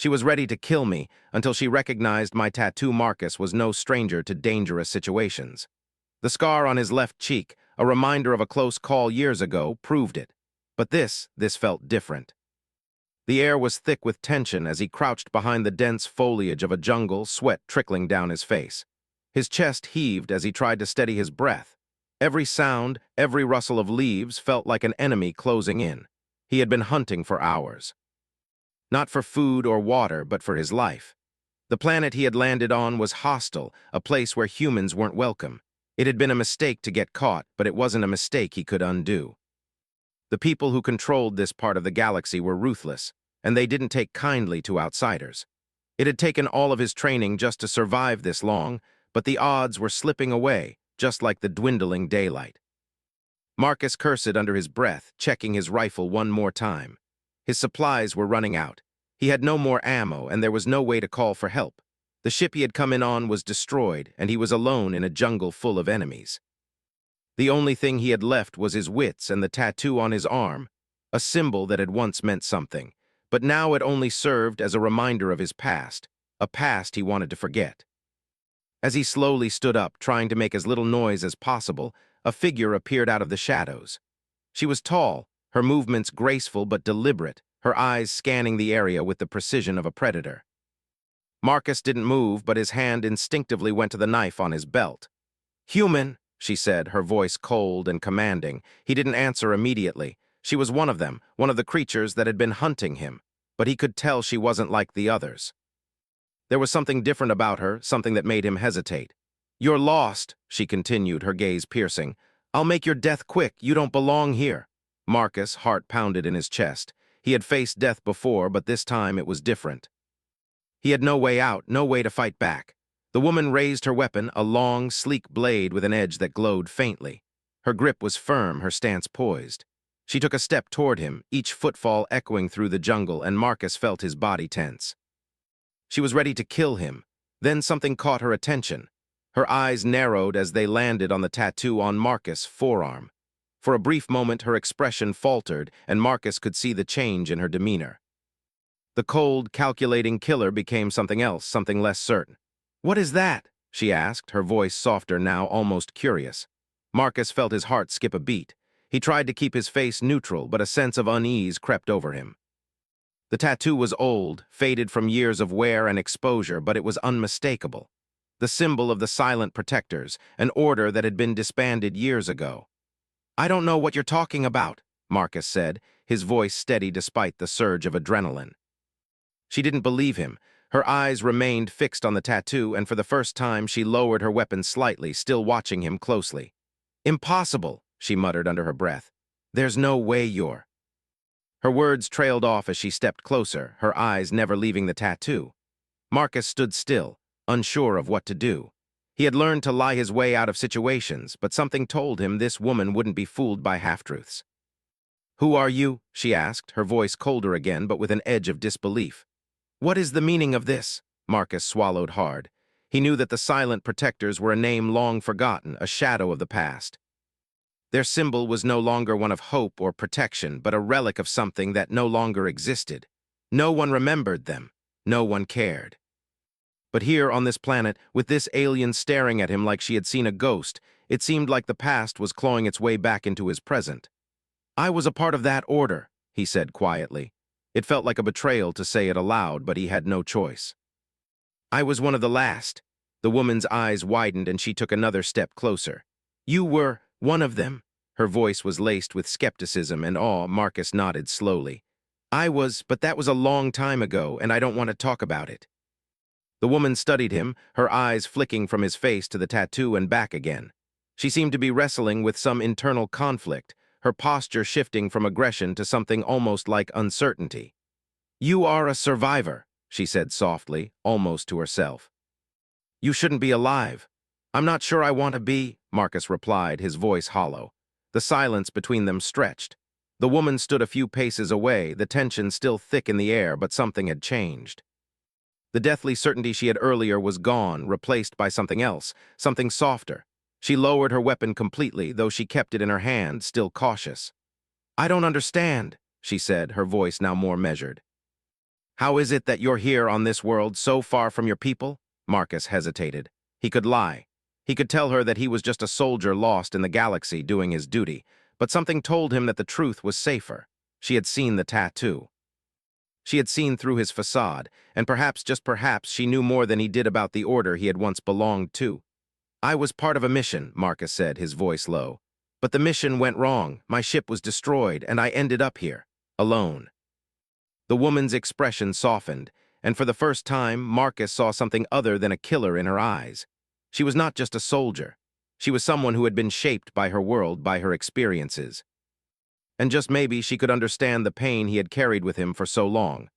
She was ready to kill me until she recognized my tattoo. Marcus was no stranger to dangerous situations. The scar on his left cheek, a reminder of a close call years ago, proved it. But this felt different. The air was thick with tension as he crouched behind the dense foliage of a jungle, sweat trickling down his face. His chest heaved as he tried to steady his breath. Every sound, every rustle of leaves felt like an enemy closing in. He had been hunting for hours. Not for food or water, but for his life. The planet he had landed on was hostile, a place where humans weren't welcome. It had been a mistake to get caught, but it wasn't a mistake he could undo. The people who controlled this part of the galaxy were ruthless, and they didn't take kindly to outsiders. It had taken all of his training just to survive this long, but the odds were slipping away, just like the dwindling daylight. Marcus cursed under his breath, checking his rifle one more time. His supplies were running out. He had no more ammo, and there was no way to call for help. The ship he had come in on was destroyed, and he was alone in a jungle full of enemies. The only thing he had left was his wits and the tattoo on his arm, a symbol that had once meant something, but now it only served as a reminder of his past, a past he wanted to forget. As he slowly stood up, trying to make as little noise as possible, a figure appeared out of the shadows. She was tall, her movements graceful but deliberate, her eyes scanning the area with the precision of a predator. Marcus didn't move, but his hand instinctively went to the knife on his belt. "Human," she said, her voice cold and commanding. He didn't answer immediately. She was one of them, one of the creatures that had been hunting him, but he could tell she wasn't like the others. There was something different about her, something that made him hesitate. "You're lost," she continued, her gaze piercing. "I'll make your death quick. You don't belong here." Marcus' heart pounded in his chest. He had faced death before, but this time it was different. He had no way out, no way to fight back. The woman raised her weapon, a long, sleek blade with an edge that glowed faintly. Her grip was firm, her stance poised. She took a step toward him, each footfall echoing through the jungle, and Marcus felt his body tense. She was ready to kill him. Then something caught her attention. Her eyes narrowed as they landed on the tattoo on Marcus' forearm. For a brief moment, her expression faltered, and Marcus could see the change in her demeanor. The cold, calculating killer became something else, something less certain. "What is that?" she asked, her voice softer now, almost curious. Marcus felt his heart skip a beat. He tried to keep his face neutral, but a sense of unease crept over him. The tattoo was old, faded from years of wear and exposure, but it was unmistakable. The symbol of the Silent Protectors, an order that had been disbanded years ago. "I don't know what you're talking about," Marcus said, his voice steady despite the surge of adrenaline. She didn't believe him. Her eyes remained fixed on the tattoo, and for the first time she lowered her weapon slightly, still watching him closely. "Impossible," she muttered under her breath. "There's no way you're—" Her words trailed off as she stepped closer, her eyes never leaving the tattoo. Marcus stood still, unsure of what to do. He had learned to lie his way out of situations, but something told him this woman wouldn't be fooled by half-truths. "Who are you?" she asked, her voice colder again, but with an edge of disbelief. "What is the meaning of this?" Marcus swallowed hard. He knew that the Silent Protectors were a name long forgotten, a shadow of the past. Their symbol was no longer one of hope or protection, but a relic of something that no longer existed. No one remembered them. No one cared. But here on this planet, with this alien staring at him like she had seen a ghost, it seemed like the past was clawing its way back into his present. "I was a part of that order," he said quietly. It felt like a betrayal to say it aloud, but he had no choice. "I was one of the last." The woman's eyes widened and she took another step closer. "You were one of them." Her voice was laced with skepticism and awe. Marcus nodded slowly. "I was, but that was a long time ago, and I don't want to talk about it." The woman studied him, her eyes flicking from his face to the tattoo and back again. She seemed to be wrestling with some internal conflict, her posture shifting from aggression to something almost like uncertainty. "You are a survivor," she said softly, almost to herself. "You shouldn't be alive." "I'm not sure I want to be," Marcus replied, his voice hollow. The silence between them stretched. The woman stood a few paces away, the tension still thick in the air, but something had changed. The deathly certainty she had earlier was gone, replaced by something else, something softer. She lowered her weapon completely, though she kept it in her hand, still cautious. "I don't understand," she said, her voice now more measured. How is it that you're here on this world so far from your people? Marcus hesitated. He could lie. He could tell her that he was just a soldier lost in the galaxy doing his duty, but something told him that the truth was safer. She had seen the tattoo. She had seen through his facade, and perhaps, just perhaps, she knew more than he did about the order he had once belonged to. I was part of a mission, Marcus said, his voice low. But the mission went wrong, my ship was destroyed, and I ended up here, alone. The woman's expression softened, and for the first time, Marcus saw something other than a killer in her eyes. She was not just a soldier. She was someone who had been shaped by her world, by her experiences. And just maybe she could understand the pain he had carried with him for so long.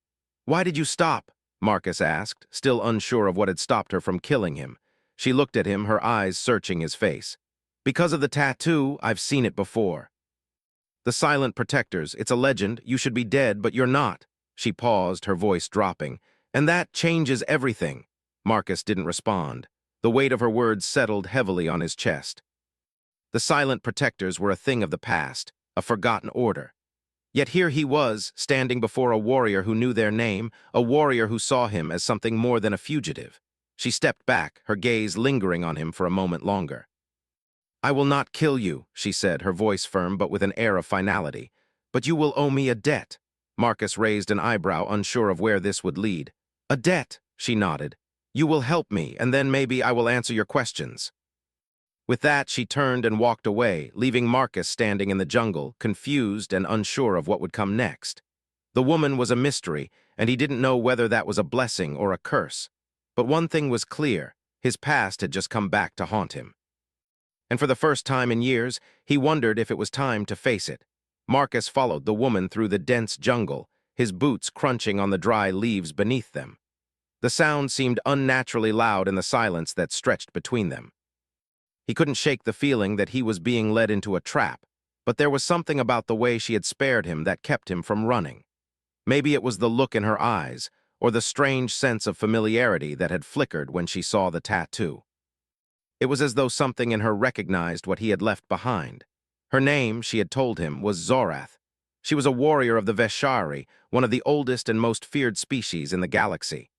Why did you stop? Marcus asked, still unsure of what had stopped her from killing him. She looked at him, her eyes searching his face. Because of the tattoo, I've seen it before. The silent protectors, it's a legend, you should be dead, but you're not. She paused, her voice dropping. And that changes everything. Marcus didn't respond. The weight of her words settled heavily on his chest. The silent protectors were a thing of the past, a forgotten order. Yet here he was, standing before a warrior who knew their name, a warrior who saw him as something more than a fugitive. She stepped back, her gaze lingering on him for a moment longer. I will not kill you, she said, her voice firm but with an air of finality. But you will owe me a debt. Marcus raised an eyebrow, unsure of where this would lead. A debt, she nodded. You will help me, and then maybe I will answer your questions. With that, she turned and walked away, leaving Marcus standing in the jungle, confused and unsure of what would come next. The woman was a mystery, and he didn't know whether that was a blessing or a curse. But one thing was clear, his past had just come back to haunt him. And for the first time in years, he wondered if it was time to face it. Marcus followed the woman through the dense jungle, his boots crunching on the dry leaves beneath them. The sound seemed unnaturally loud in the silence that stretched between them. He couldn't shake the feeling that he was being led into a trap, but there was something about the way she had spared him that kept him from running. Maybe it was the look in her eyes, or the strange sense of familiarity that had flickered when she saw the tattoo. It was as though something in her recognized what he had left behind. Her name, she had told him, was Zorath. She was a warrior of the Veshari, one of the oldest and most feared species in the galaxy.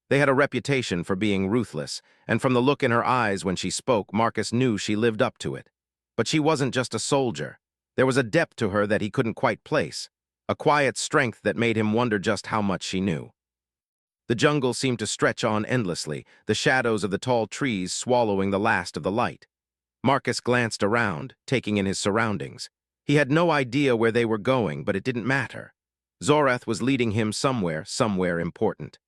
They had a reputation for being ruthless, and from the look in her eyes when she spoke, Marcus knew she lived up to it. But she wasn't just a soldier. There was a depth to her that he couldn't quite place, a quiet strength that made him wonder just how much she knew. The jungle seemed to stretch on endlessly, the shadows of the tall trees swallowing the last of the light. Marcus glanced around, taking in his surroundings. He had no idea where they were going, but it didn't matter. Zorath was leading him somewhere important.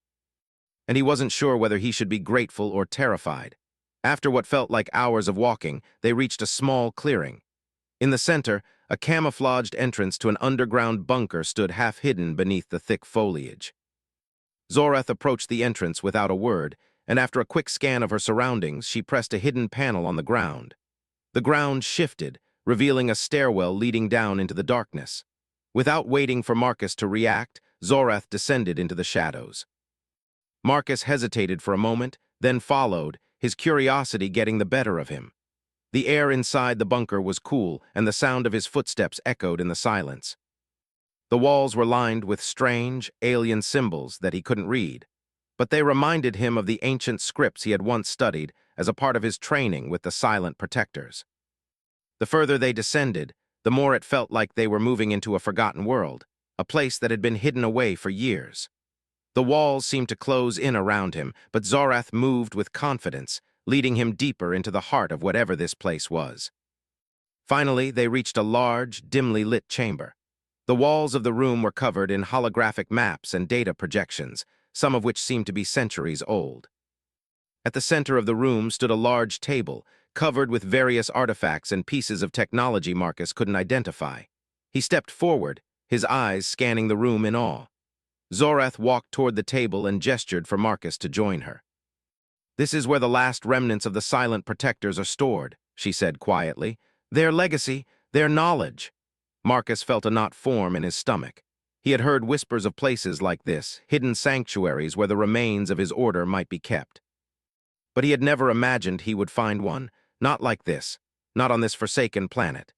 And he wasn't sure whether he should be grateful or terrified. After what felt like hours of walking, they reached a small clearing. In the center, a camouflaged entrance to an underground bunker stood half-hidden beneath the thick foliage. Zorath approached the entrance without a word, and after a quick scan of her surroundings, she pressed a hidden panel on the ground. The ground shifted, revealing a stairwell leading down into the darkness. Without waiting for Marcus to react, Zorath descended into the shadows. Marcus hesitated for a moment, then followed, his curiosity getting the better of him. The air inside the bunker was cool, and the sound of his footsteps echoed in the silence. The walls were lined with strange, alien symbols that he couldn't read, but they reminded him of the ancient scripts he had once studied as a part of his training with the silent protectors. The further they descended, the more it felt like they were moving into a forgotten world, a place that had been hidden away for years. The walls seemed to close in around him, but Zorath moved with confidence, leading him deeper into the heart of whatever this place was. Finally, they reached a large, dimly lit chamber. The walls of the room were covered in holographic maps and data projections, some of which seemed to be centuries old. At the center of the room stood a large table, covered with various artifacts and pieces of technology Marcus couldn't identify. He stepped forward, his eyes scanning the room in awe. Zorath walked toward the table and gestured for Marcus to join her. This is where the last remnants of the silent protectors are stored, she said quietly. Their legacy, their knowledge. Marcus felt a knot form in his stomach. He had heard whispers of places like this, hidden sanctuaries where the remains of his order might be kept. But he had never imagined he would find one, not like this, not on this forsaken planet.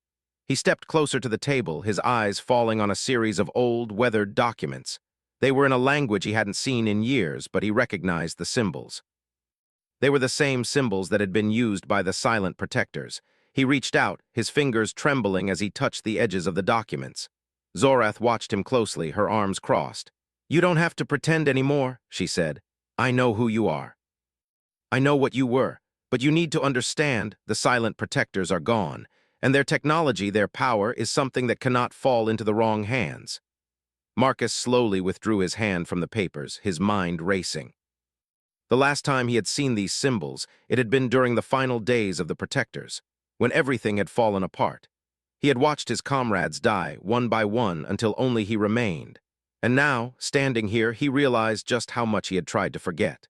He stepped closer to the table, his eyes falling on a series of old, weathered documents. They were in a language he hadn't seen in years, but he recognized the symbols. They were the same symbols that had been used by the silent protectors. He reached out, his fingers trembling as he touched the edges of the documents. Zorath watched him closely, her arms crossed. "You don't have to pretend anymore," she said. "I know who you are. I know what you were, but you need to understand the silent protectors are gone, and their technology, their power, is something that cannot fall into the wrong hands." Marcus slowly withdrew his hand from the papers, his mind racing. The last time he had seen these symbols, it had been during the final days of the protectors, when everything had fallen apart. He had watched his comrades die, one by one, until only he remained. And now, standing here, he realized just how much he had tried to forget.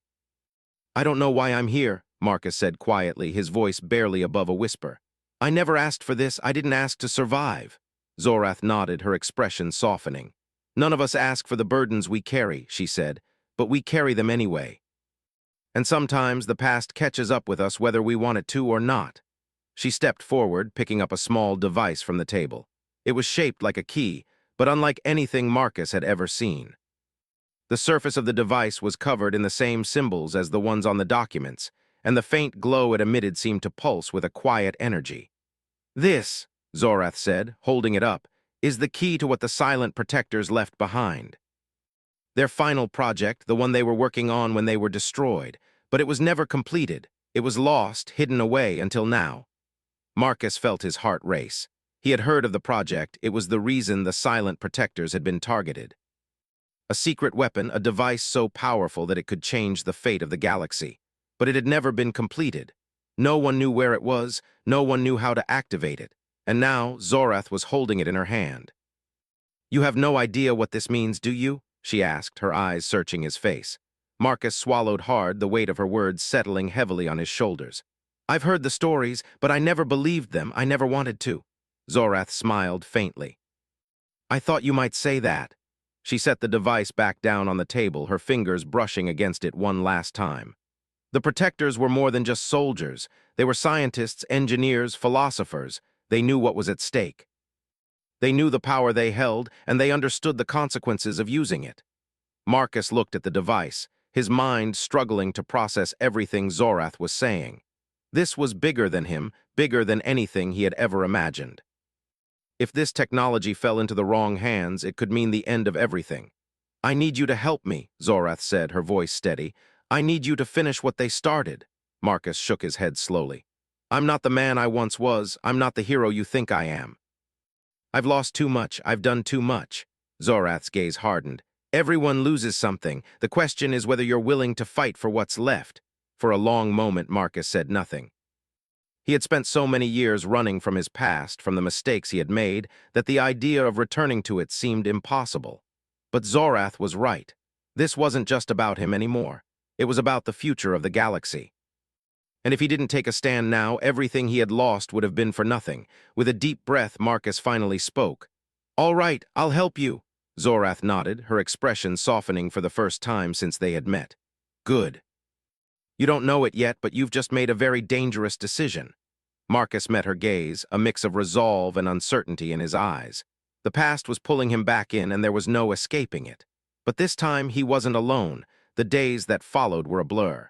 "I don't know why I'm here," Marcus said quietly, his voice barely above a whisper. "I never asked for this. I didn't ask to survive." Zorath nodded, her expression softening. "None of us ask for the burdens we carry," she said, "but we carry them anyway. And sometimes the past catches up with us whether we want it to or not." She stepped forward, picking up a small device from the table. It was shaped like a key, but unlike anything Marcus had ever seen. The surface of the device was covered in the same symbols as the ones on the documents, and the faint glow it emitted seemed to pulse with a quiet energy. "This," Zorath said, holding it up, "is the key to what the silent protectors left behind. Their final project, the one they were working on when they were destroyed, but it was never completed. It was lost, hidden away until now." Marcus felt his heart race. He had heard of the project. It was the reason the silent protectors had been targeted. A secret weapon, a device so powerful that it could change the fate of the galaxy. But it had never been completed. No one knew where it was, no one knew how to activate it. And now Zorath was holding it in her hand. "You have no idea what this means, do you?" she asked, her eyes searching his face. Marcus swallowed hard, the weight of her words settling heavily on his shoulders. "I've heard the stories, but I never believed them. I never wanted to." Zorath smiled faintly. "I thought you might say that." She set the device back down on the table, her fingers brushing against it one last time. The protectors were more than just soldiers. They were scientists, engineers, philosophers. They knew what was at stake. They knew the power they held, and they understood the consequences of using it. Marcus looked at the device, his mind struggling to process everything Zorath was saying. This was bigger than him, bigger than anything he had ever imagined. If this technology fell into the wrong hands, it could mean the end of everything. "I need you to help me," Zorath said, her voice steady. "I need you to finish what they started." Marcus shook his head slowly. "I'm not the man I once was. I'm not the hero you think I am. I've lost too much. I've done too much." Zorath's gaze hardened. "Everyone loses something. The question is whether you're willing to fight for what's left." For a long moment, Marcus said nothing. He had spent so many years running from his past, from the mistakes he had made, that the idea of returning to it seemed impossible. But Zorath was right. This wasn't just about him anymore. It was about the future of the galaxy. And if he didn't take a stand now, everything he had lost would have been for nothing. With a deep breath, Marcus finally spoke. "All right, I'll help you." Zorath nodded, her expression softening for the first time since they had met. "Good. You don't know it yet, but you've just made a very dangerous decision." Marcus met her gaze, a mix of resolve and uncertainty in his eyes. The past was pulling him back in, and there was no escaping it. But this time, he wasn't alone. The days that followed were a blur.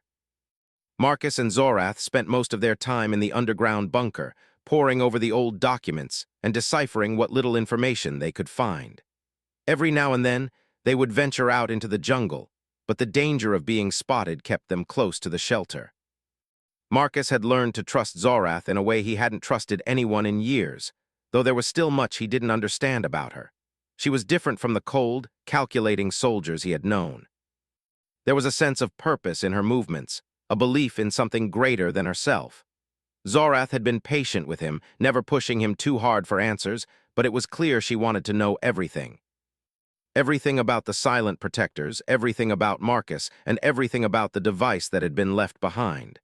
Marcus and Zorath spent most of their time in the underground bunker, poring over the old documents and deciphering what little information they could find. Every now and then, they would venture out into the jungle, but the danger of being spotted kept them close to the shelter. Marcus had learned to trust Zorath in a way he hadn't trusted anyone in years, though there was still much he didn't understand about her. She was different from the cold, calculating soldiers he had known. There was a sense of purpose in her movements, a belief in something greater than herself. Zorath had been patient with him, never pushing him too hard for answers, but it was clear she wanted to know everything. Everything about the silent protectors, everything about Marcus, and everything about the device that had been left behind.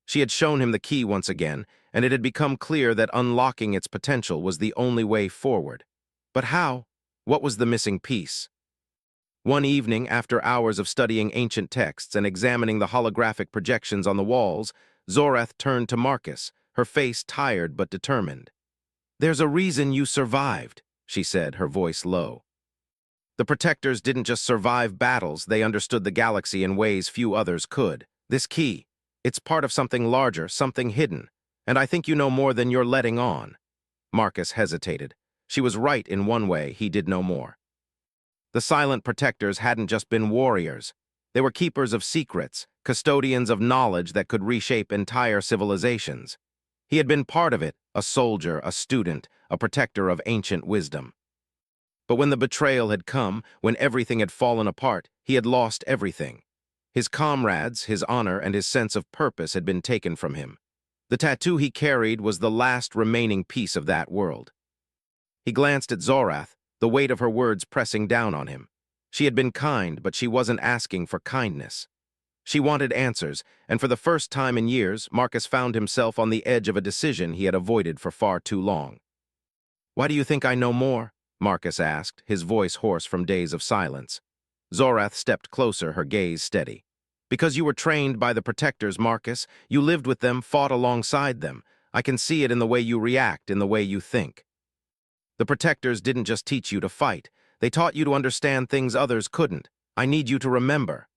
She had shown him the key once again, and it had become clear that unlocking its potential was the only way forward. But how? What was the missing piece? One evening, after hours of studying ancient texts and examining the holographic projections on the walls, Zorath turned to Marcus, her face tired but determined. "There's a reason you survived," she said, her voice low. The Protectors didn't just survive battles, they understood the galaxy in ways few others could. This key, it's part of something larger, something hidden, and I think you know more than you're letting on. Marcus hesitated. She was right in one way, he did no more. The silent Protectors hadn't just been warriors. They were keepers of secrets, custodians of knowledge that could reshape entire civilizations. He had been part of it, a soldier, a student, a protector of ancient wisdom. But when the betrayal had come, when everything had fallen apart, he had lost everything. His comrades, his honor, and his sense of purpose had been taken from him. The tattoo he carried was the last remaining piece of that world. He glanced at Zorath, the weight of her words pressing down on him. She had been kind, but she wasn't asking for kindness. She wanted answers, and for the first time in years, Marcus found himself on the edge of a decision he had avoided for far too long. "Why do you think I know more?" Marcus asked, his voice hoarse from days of silence. Zorath stepped closer, her gaze steady. "Because you were trained by the Protectors, Marcus. You lived with them, fought alongside them. I can see it in the way you react, in the way you think. The Protectors didn't just teach you to fight. They taught you to understand things others couldn't. I need you to remember."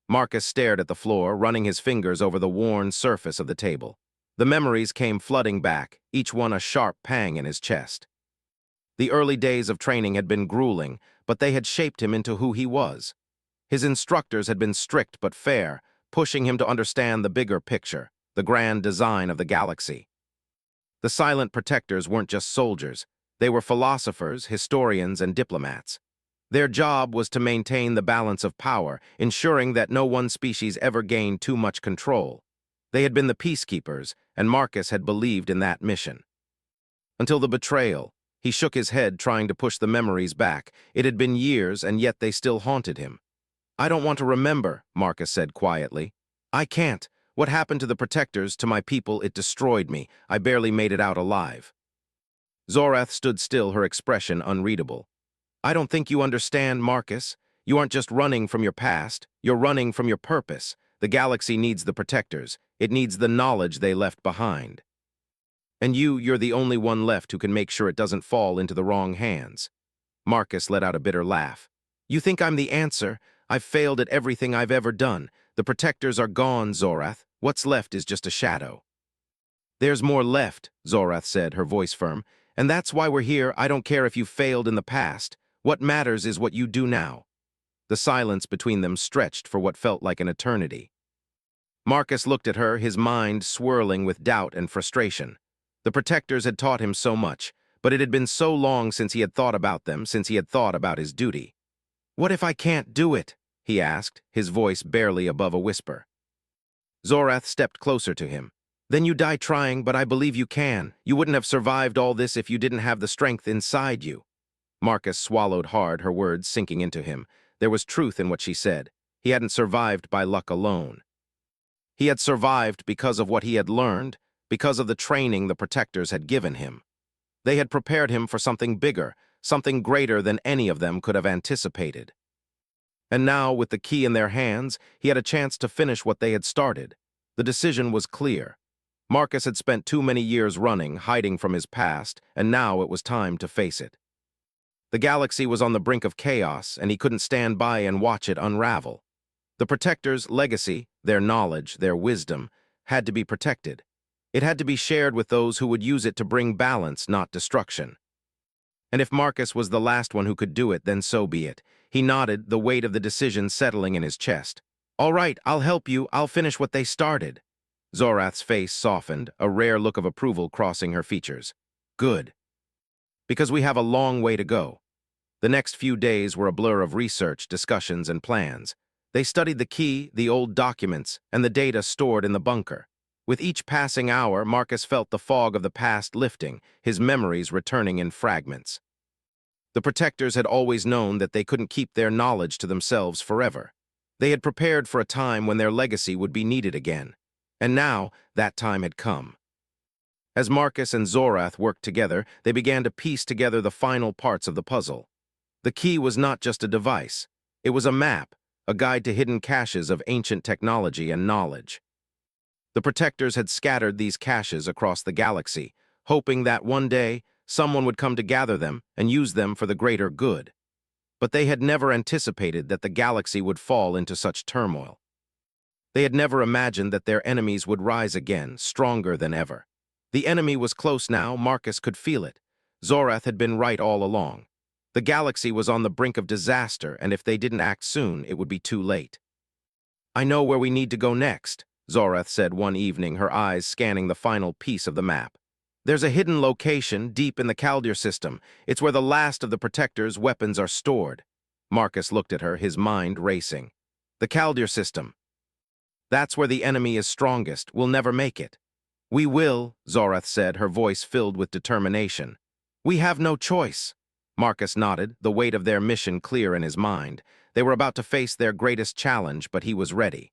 Marcus stared at the floor, running his fingers over the worn surface of the table. The memories came flooding back, each one a sharp pang in his chest. The early days of training had been grueling, but they had shaped him into who he was. His instructors had been strict but fair, pushing him to understand the bigger picture, the grand design of the galaxy. The silent Protectors weren't just soldiers. They were philosophers, historians, and diplomats. Their job was to maintain the balance of power, ensuring that no one species ever gained too much control. They had been the peacekeepers, and Marcus had believed in that mission. Until the betrayal, he shook his head trying to push the memories back. It had been years, and yet they still haunted him. "I don't want to remember," Marcus said quietly. "I can't. What happened to the Protectors, to my people, it destroyed me. I barely made it out alive." Zorath stood still, her expression unreadable. "I don't think you understand, Marcus. You aren't just running from your past. You're running from your purpose. The galaxy needs the Protectors. It needs the knowledge they left behind. And you're the only one left who can make sure it doesn't fall into the wrong hands." Marcus let out a bitter laugh. "You think I'm the answer? I've failed at everything I've ever done. The Protectors are gone, Zorath. What's left is just a shadow." "There's more left," Zorath said, her voice firm. "And that's why we're here. I don't care if you failed in the past. What matters is what you do now." The silence between them stretched for what felt like an eternity. Marcus looked at her, his mind swirling with doubt and frustration. The Protectors had taught him so much, but it had been so long since he had thought about them, since he had thought about his duty. "What if I can't do it?" he asked, his voice barely above a whisper. Zorath stepped closer to him. "Then you die trying, but I believe you can. You wouldn't have survived all this if you didn't have the strength inside you." Marcus swallowed hard, her words sinking into him. There was truth in what she said. He hadn't survived by luck alone. He had survived because of what he had learned, because of the training the Protectors had given him. They had prepared him for something bigger, something greater than any of them could have anticipated. And now, with the key in their hands, he had a chance to finish what they had started. The decision was clear. Marcus had spent too many years running, hiding from his past, and now it was time to face it. The galaxy was on the brink of chaos, and he couldn't stand by and watch it unravel. The Protectors' legacy, their knowledge, their wisdom, had to be protected. It had to be shared with those who would use it to bring balance, not destruction. And if Marcus was the last one who could do it, then so be it. He nodded, the weight of the decision settling in his chest. "All right, I'll help you. I'll finish what they started." Zorath's face softened, a rare look of approval crossing her features. "Good. Because we have a long way to go." The next few days were a blur of research, discussions, and plans. They studied the key, the old documents, and the data stored in the bunker. With each passing hour, Marcus felt the fog of the past lifting, his memories returning in fragments. The Protectors had always known that they couldn't keep their knowledge to themselves forever. They had prepared for a time when their legacy would be needed again. And now, that time had come. As Marcus and Zorath worked together, they began to piece together the final parts of the puzzle. The key was not just a device. It was a map, a guide to hidden caches of ancient technology and knowledge. The Protectors had scattered these caches across the galaxy, hoping that one day someone would come to gather them and use them for the greater good. but they had never anticipated that the galaxy would fall into such turmoil. They had never imagined that their enemies would rise again, stronger than ever. The enemy was close now, Marcus could feel it. Zorath had been right all along. The galaxy was on the brink of disaster, and if they didn't act soon, it would be too late. "I know where we need to go next," Zorath said one evening, her eyes scanning the final piece of the map. "There's a hidden location deep in the Kaldir system. It's where the last of the Protector's weapons are stored." Marcus looked at her, his mind racing. "The Kaldir system. That's where the enemy is strongest. We'll never make it." "We will," Zorath said, her voice filled with determination. "We have no choice." Marcus nodded, the weight of their mission clear in his mind. They were about to face their greatest challenge, but he was ready.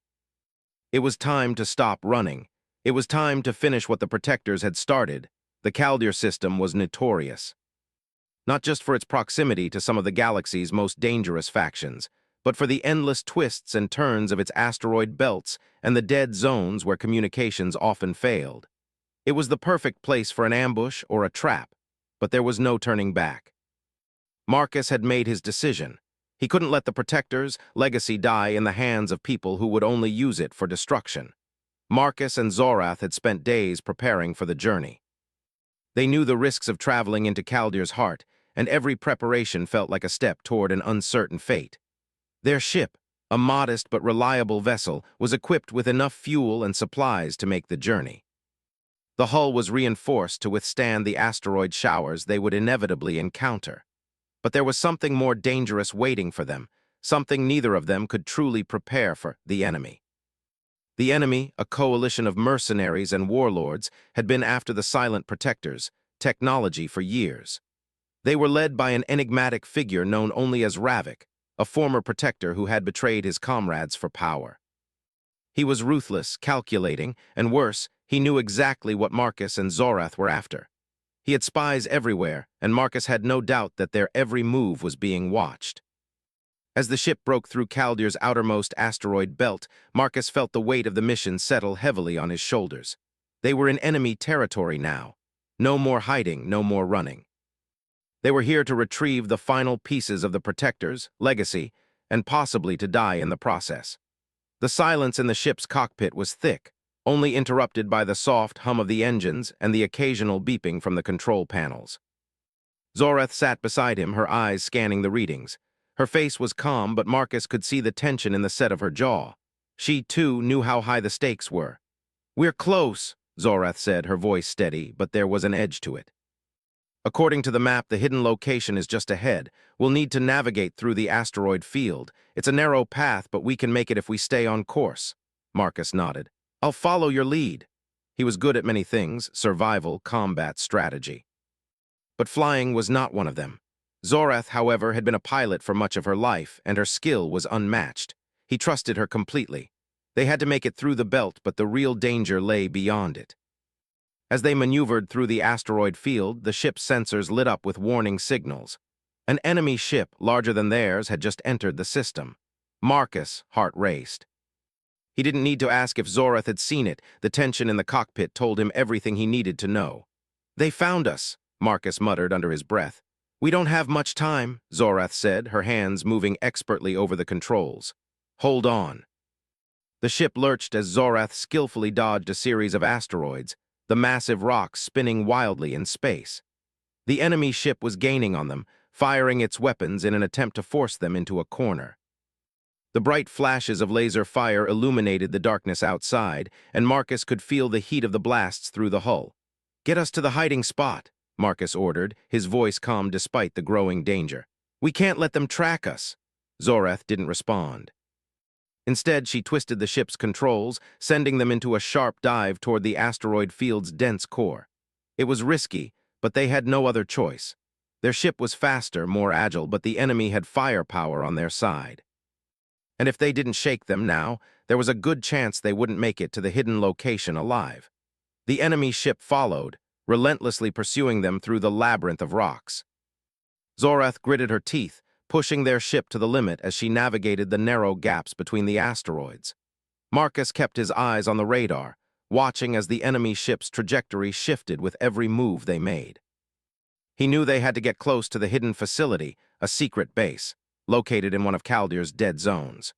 It was time to stop running. It was time to finish what the Protectors had started. The Kaldir system was notorious, not just for its proximity to some of the galaxy's most dangerous factions, but for the endless twists and turns of its asteroid belts and the dead zones where communications often failed. It was the perfect place for an ambush or a trap, but there was no turning back. Marcus had made his decision. He couldn't let the Protector's legacy die in the hands of people who would only use it for destruction. Marcus and Zorath had spent days preparing for the journey. They knew the risks of traveling into Kaldir's heart, and every preparation felt like a step toward an uncertain fate. Their ship, a modest but reliable vessel, was equipped with enough fuel and supplies to make the journey. The hull was reinforced to withstand the asteroid showers they would inevitably encounter. But there was something more dangerous waiting for them, something neither of them could truly prepare for: the enemy. The enemy, a coalition of mercenaries and warlords, had been after the silent Protectors' technology for years. They were led by an enigmatic figure known only as Ravik, a former Protector who had betrayed his comrades for power. He was ruthless, calculating, and worse, he knew exactly what Marcus and Zorath were after. He had spies everywhere, and Marcus had no doubt that their every move was being watched. As the ship broke through Kaldir's outermost asteroid belt, Marcus felt the weight of the mission settle heavily on his shoulders. They were in enemy territory now. No more hiding, no more running. They were here to retrieve the final pieces of the Protector's legacy, and possibly to die in the process. The silence in the ship's cockpit was thick, only interrupted by the soft hum of the engines and the occasional beeping from the control panels. Zorath sat beside him, her eyes scanning the readings. Her face was calm, but Marcus could see the tension in the set of her jaw. She, too, knew how high the stakes were. "We're close," Zorath said, her voice steady, but there was an edge to it. "According to the map, the hidden location is just ahead. We'll need to navigate through the asteroid field. It's a narrow path, but we can make it if we stay on course." Marcus nodded. "I'll follow your lead." He was good at many things: survival, combat, strategy. But flying was not one of them. Zorath, however, had been a pilot for much of her life, and her skill was unmatched. He trusted her completely. They had to make it through the belt, but the real danger lay beyond it. As they maneuvered through the asteroid field, the ship's sensors lit up with warning signals. An enemy ship, larger than theirs, had just entered the system. Marcus' heart raced. He didn't need to ask if Zorath had seen it. The tension in the cockpit told him everything he needed to know. "They found us," Marcus muttered under his breath. "We don't have much time," Zorath said, her hands moving expertly over the controls. "Hold on." The ship lurched as Zorath skillfully dodged a series of asteroids, the massive rocks spinning wildly in space. The enemy ship was gaining on them, firing its weapons in an attempt to force them into a corner. The bright flashes of laser fire illuminated the darkness outside, and Marcus could feel the heat of the blasts through the hull. "Get us to the hiding spot," Marcus ordered, his voice calm despite the growing danger. "We can't let them track us." Zorath didn't respond. Instead, she twisted the ship's controls, sending them into a sharp dive toward the asteroid field's dense core. It was risky, but they had no other choice. Their ship was faster, more agile, but the enemy had firepower on their side. And if they didn't shake them now, there was a good chance they wouldn't make it to the hidden location alive. The enemy ship followed, relentlessly pursuing them through the labyrinth of rocks. Zorath gritted her teeth, pushing their ship to the limit as she navigated the narrow gaps between the asteroids. Marcus kept his eyes on the radar, watching as the enemy ship's trajectory shifted with every move they made. He knew they had to get close to the hidden facility, a secret base. located in one of Caldier's dead zones.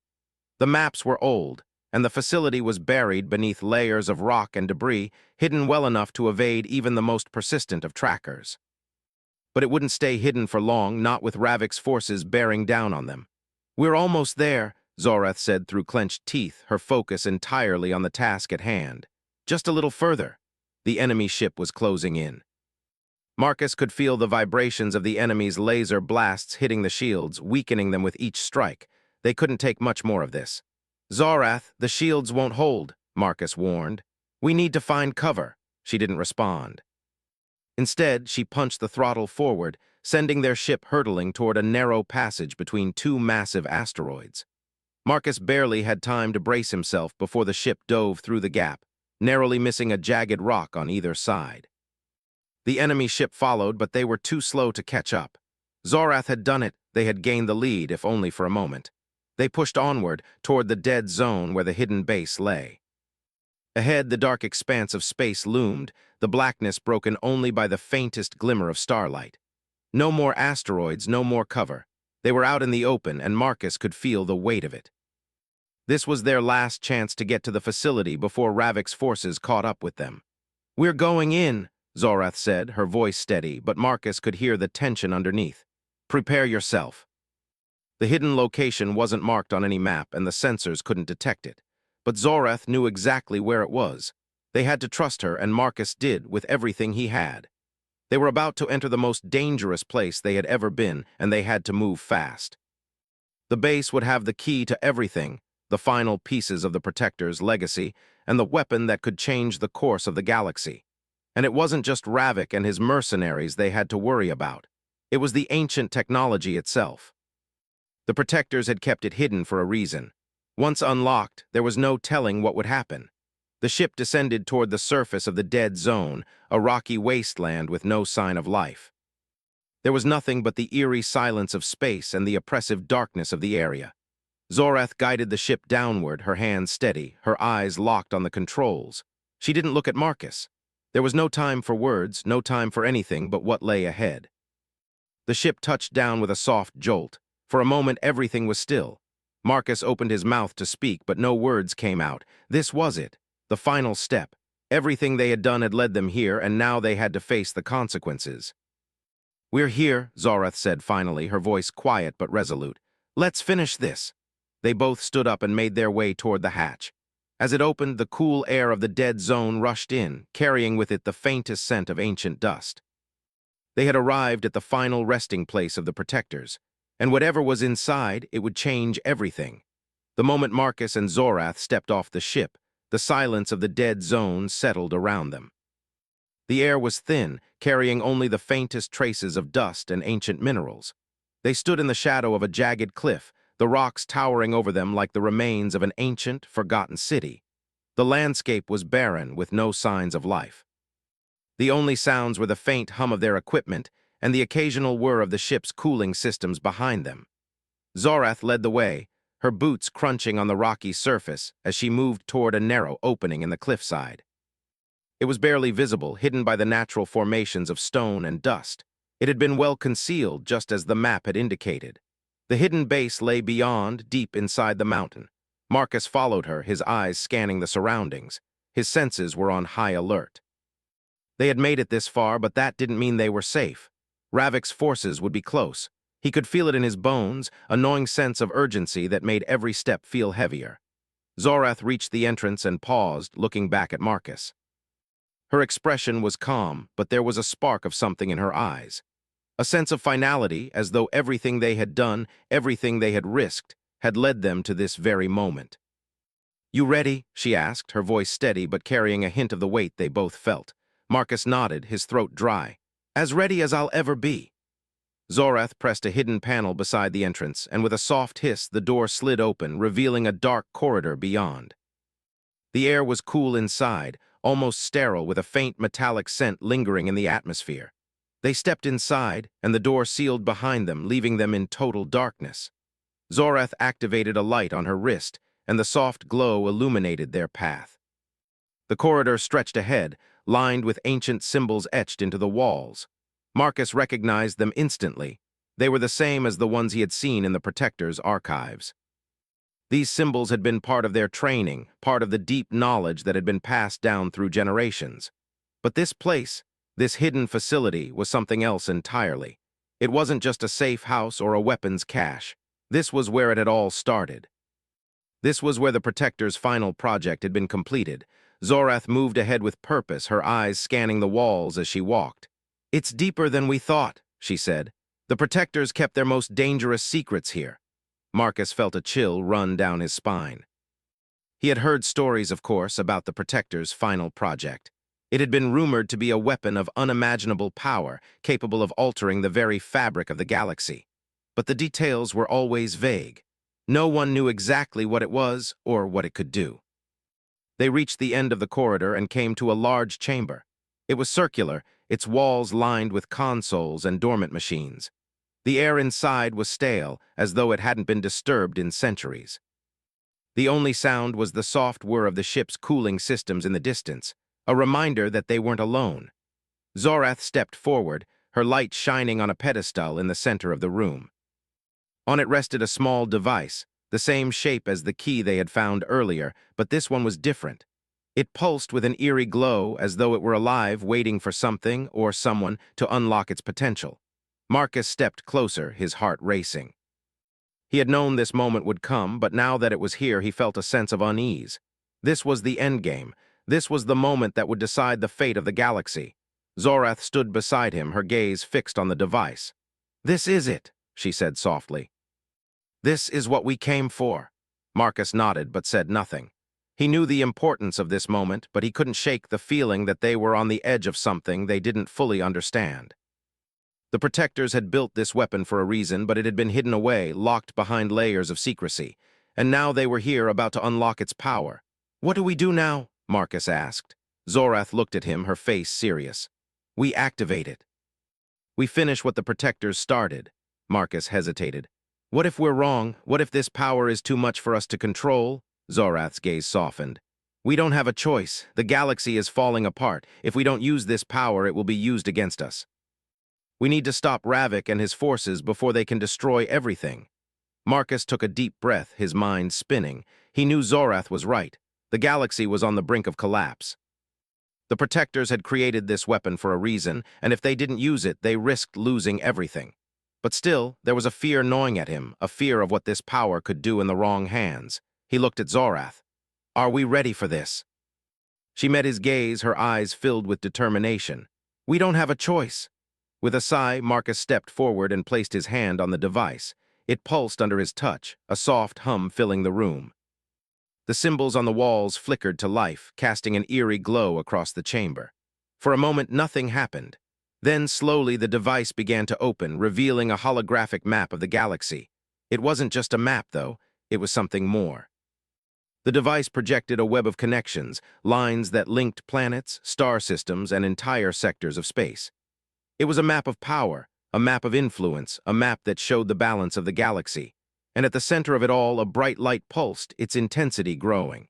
The maps were old, and the facility was buried beneath layers of rock and debris, hidden well enough to evade even the most persistent of trackers. But it wouldn't stay hidden for long, not with Ravik's forces bearing down on them. "We're almost there," Zorath said through clenched teeth, her focus entirely on the task at hand. "Just a little further." The enemy ship was closing in. Marcus could feel the vibrations of the enemy's laser blasts hitting the shields, weakening them with each strike. They couldn't take much more of this. "Zorath, the shields won't hold," Marcus warned. "We need to find cover." She didn't respond. Instead, she punched the throttle forward, sending their ship hurtling toward a narrow passage between two massive asteroids. Marcus barely had time to brace himself before the ship dove through the gap, narrowly missing a jagged rock on either side. The enemy ship followed, but they were too slow to catch up. Zorath had done it. They had gained the lead, if only for a moment. They pushed onward, toward the dead zone where the hidden base lay. Ahead, the dark expanse of space loomed, the blackness broken only by the faintest glimmer of starlight. No more asteroids, no more cover. They were out in the open, and Marcus could feel the weight of it. This was their last chance to get to the facility before Ravik's forces caught up with them. "We're going in," Zorath said, her voice steady, but Marcus could hear the tension underneath. "Prepare yourself." The hidden location wasn't marked on any map, and the sensors couldn't detect it. But Zorath knew exactly where it was. They had to trust her, and Marcus did, with everything he had. They were about to enter the most dangerous place they had ever been, and they had to move fast. The base would have the key to everything, the final pieces of the Protector's legacy, and the weapon that could change the course of the galaxy. And it wasn't just Ravik and his mercenaries they had to worry about. It was the ancient technology itself. The Protectors had kept it hidden for a reason. Once unlocked, there was no telling what would happen. The ship descended toward the surface of the dead zone, a rocky wasteland with no sign of life. There was nothing but the eerie silence of space and the oppressive darkness of the area. Zorath guided the ship downward, her hands steady, her eyes locked on the controls. She didn't look at Marcus. There was no time for words, no time for anything but what lay ahead. The ship touched down with a soft jolt. For a moment, everything was still. Marcus opened his mouth to speak, but no words came out. This was it, the final step. Everything they had done had led them here, and now they had to face the consequences. "We're here," Zorath said finally, her voice quiet but resolute. "Let's finish this." They both stood up and made their way toward the hatch. As it opened, the cool air of the dead zone rushed in, carrying with it the faintest scent of ancient dust. They had arrived at the final resting place of the Protectors, and whatever was inside, it would change everything. The moment Marcus and Zorath stepped off the ship, the silence of the dead zone settled around them. The air was thin, carrying only the faintest traces of dust and ancient minerals. They stood in the shadow of a jagged cliff, the rocks towering over them like the remains of an ancient, forgotten city. The landscape was barren, with no signs of life. The only sounds were the faint hum of their equipment and the occasional whir of the ship's cooling systems behind them. Zorath led the way, her boots crunching on the rocky surface as she moved toward a narrow opening in the cliffside. It was barely visible, hidden by the natural formations of stone and dust. It had been well concealed, just as the map had indicated. The hidden base lay beyond, deep inside the mountain. Marcus followed her, his eyes scanning the surroundings. His senses were on high alert. They had made it this far, but that didn't mean they were safe. Ravik's forces would be close. He could feel it in his bones, a gnawing sense of urgency that made every step feel heavier. Zorath reached the entrance and paused, looking back at Marcus. Her expression was calm, but there was a spark of something in her eyes. A sense of finality, as though everything they had done, everything they had risked, had led them to this very moment. "You ready?" she asked, her voice steady but carrying a hint of the weight they both felt. Marcus nodded, his throat dry. "As ready as I'll ever be." Zorath pressed a hidden panel beside the entrance, and with a soft hiss, the door slid open, revealing a dark corridor beyond. The air was cool inside, almost sterile, with a faint metallic scent lingering in the atmosphere. They stepped inside, and the door sealed behind them, leaving them in total darkness. Zorath activated a light on her wrist, and the soft glow illuminated their path. The corridor stretched ahead, lined with ancient symbols etched into the walls. Marcus recognized them instantly. They were the same as the ones he had seen in the Protector's archives. These symbols had been part of their training, part of the deep knowledge that had been passed down through generations. But this place, this hidden facility, was something else entirely. It wasn't just a safe house or a weapons cache. This was where it had all started. This was where the Protector's final project had been completed. Zorath moved ahead with purpose, her eyes scanning the walls as she walked. "It's deeper than we thought," she said. "The Protectors kept their most dangerous secrets here." Marcus felt a chill run down his spine. He had heard stories, of course, about the Protector's final project. It had been rumored to be a weapon of unimaginable power, capable of altering the very fabric of the galaxy. But the details were always vague. No one knew exactly what it was or what it could do. They reached the end of the corridor and came to a large chamber. It was circular, its walls lined with consoles and dormant machines. The air inside was stale, as though it hadn't been disturbed in centuries. The only sound was the soft whir of the ship's cooling systems in the distance, a reminder that they weren't alone. Zorath stepped forward, her light shining on a pedestal in the center of the room. On it rested a small device, the same shape as the key they had found earlier, but this one was different. It pulsed with an eerie glow, as though it were alive, waiting for something or someone to unlock its potential. Marcus stepped closer, his heart racing. He had known this moment would come, but now that it was here, he felt a sense of unease. This was the endgame. This was the moment that would decide the fate of the galaxy. Zorath stood beside him, her gaze fixed on the device. "This is it," she said softly. "This is what we came for." Marcus nodded but said nothing. He knew the importance of this moment, but he couldn't shake the feeling that they were on the edge of something they didn't fully understand. The Protectors had built this weapon for a reason, but it had been hidden away, locked behind layers of secrecy. And now they were here, about to unlock its power. "What do we do now?" Marcus asked. Zorath looked at him, her face serious. "We activate it." "We finish what the Protectors started." Marcus hesitated. "What if we're wrong? What if this power is too much for us to control?" Zorath's gaze softened. "We don't have a choice. The galaxy is falling apart. If we don't use this power, it will be used against us. We need to stop Ravik and his forces before they can destroy everything." Marcus took a deep breath, his mind spinning. He knew Zorath was right. The galaxy was on the brink of collapse. The Protectors had created this weapon for a reason, and if they didn't use it, they risked losing everything. But still, there was a fear gnawing at him, a fear of what this power could do in the wrong hands. He looked at Zorath. "Are we ready for this?" She met his gaze, her eyes filled with determination. "We don't have a choice." With a sigh, Marcus stepped forward and placed his hand on the device. It pulsed under his touch, a soft hum filling the room. The symbols on the walls flickered to life, casting an eerie glow across the chamber. For a moment, nothing happened. Then, slowly, the device began to open, revealing a holographic map of the galaxy. It wasn't just a map, though. It was something more. The device projected a web of connections, lines that linked planets, star systems, and entire sectors of space. It was a map of power, a map of influence, a map that showed the balance of the galaxy. And at the center of it all, a bright light pulsed, its intensity growing.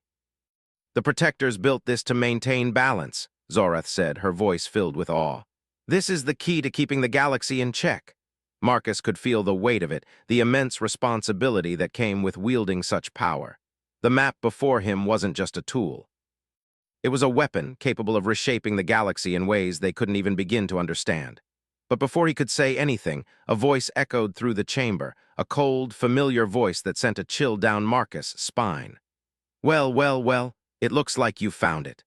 "The Protectors built this to maintain balance," Zorath said, her voice filled with awe. "This is the key to keeping the galaxy in check." Marcus could feel the weight of it, the immense responsibility that came with wielding such power. The map before him wasn't just a tool. It was a weapon capable of reshaping the galaxy in ways they couldn't even begin to understand. But before he could say anything, a voice echoed through the chamber, a cold, familiar voice that sent a chill down Marcus' spine. "Well, well, well, it looks like you found it."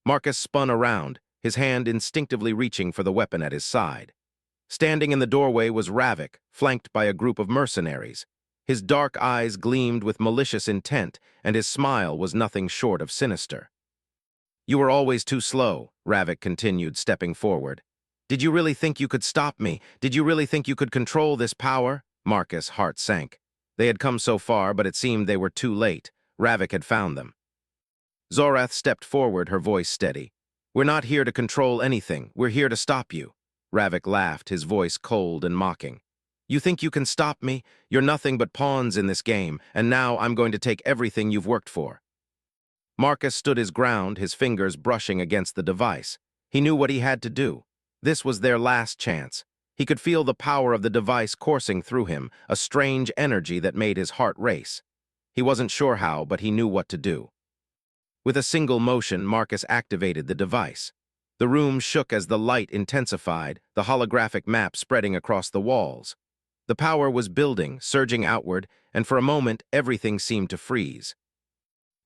Marcus spun around, his hand instinctively reaching for the weapon at his side. Standing in the doorway was Ravik, flanked by a group of mercenaries. His dark eyes gleamed with malicious intent, and his smile was nothing short of sinister. "You were always too slow," Ravik continued, stepping forward. "Did you really think you could stop me? Did you really think you could control this power?" Marcus' heart sank. They had come so far, but it seemed they were too late. Ravik had found them. Zorath stepped forward, her voice steady. "We're not here to control anything. We're here to stop you." Ravik laughed, his voice cold and mocking. "You think you can stop me? You're nothing but pawns in this game, and now I'm going to take everything you've worked for." Marcus stood his ground, his fingers brushing against the device. He knew what he had to do. This was their last chance. He could feel the power of the device coursing through him, a strange energy that made his heart race. He wasn't sure how, but he knew what to do. With a single motion, Marcus activated the device. The room shook as the light intensified, the holographic map spreading across the walls. The power was building, surging outward, and for a moment, everything seemed to freeze.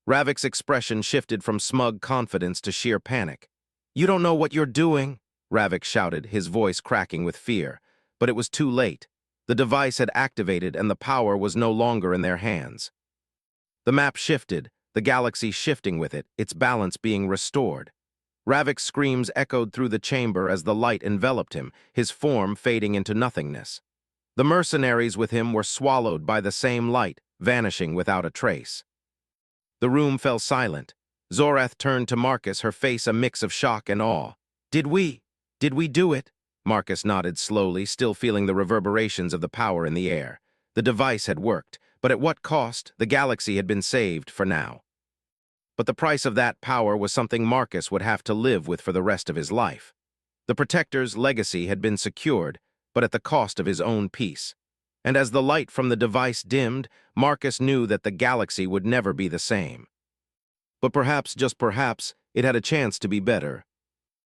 Ravik's expression shifted from smug confidence to sheer panic. "You don't know what you're doing," Ravik shouted, his voice cracking with fear. But it was too late. The device had activated and the power was no longer in their hands. The map shifted, the galaxy shifting with it, its balance being restored. Ravik's screams echoed through the chamber as the light enveloped him, his form fading into nothingness. The mercenaries with him were swallowed by the same light, vanishing without a trace. The room fell silent. Zorath turned to Marcus, her face a mix of shock and awe. Did we do it?" Marcus nodded slowly, still feeling the reverberations of the power in the air. The device had worked, but at what cost? The galaxy had been saved for now. But the price of that power was something Marcus would have to live with for the rest of his life. The Protector's legacy had been secured, but at the cost of his own peace. And as the light from the device dimmed, Marcus knew that the galaxy would never be the same. But perhaps, just perhaps, it had a chance to be better.